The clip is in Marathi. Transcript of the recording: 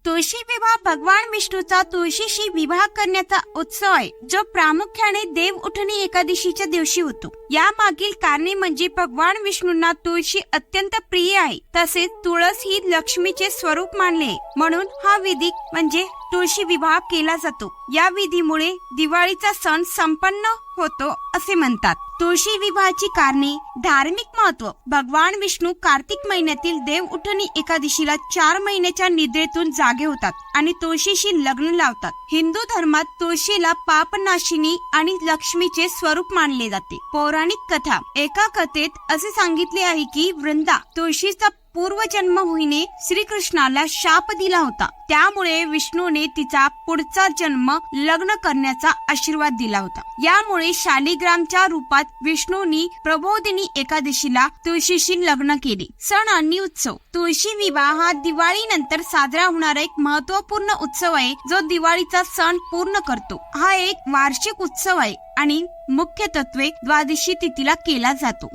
तुळशी विवाह भगवान विष्णूचा तुळशीशी विवाह करण्याचा उत्सव आहे, जो प्रामुख्याने देव उठणी एकादशीच्या दिवशी होतो. या मागील कारणे म्हणजे भगवान विष्णूंना तुळशी अत्यंत प्रिय आहे, तसेच तुळस ही लक्ष्मीचे स्वरूप मानले, म्हणून हा विधी म्हणजे तुळशी विवाह केला जातो. या विधीमुळे दिवाळीचा सण संपन्न होतो असे म्हणतात. तुळशी विवाहाची कारणे: धार्मिक महत्व. भगवान विष्णू कार्तिक महिन्यातील देव उठणी एकादशीला 4 महिन्याच्या निद्रेतून जागे होतात आणि तुळशीशी लग्न लावतात. हिंदू धर्मात तुळशीला पापनाशिनी आणि लक्ष्मीचे स्वरूप मानले जाते. पौराणिक कथा. एका कथेत असे सांगितले आहे की वृंदा तुळशीचा पूर्वजन्म होईने श्रीकृष्णाला शाप दिला होता. त्यामुळे विष्णूने तिचा पुढचा जन्म लग्न करण्याचा आशीर्वाद दिला होता. यामुळे शालिग्रामच्या रूपात विष्णूंनी प्रबोधिनी एकादशीला तुळशीशी लग्न केले. सण आणि उत्सव. तुळशी विवाह हा दिवाळीनंतर साजरा होणारा एक महत्त्वपूर्ण उत्सव आहे, जो दिवाळीचा सण पूर्ण करतो. हा एक वार्षिक उत्सव आहे आणि मुख्य तत्वे द्वादशी तिथीला केला जातो.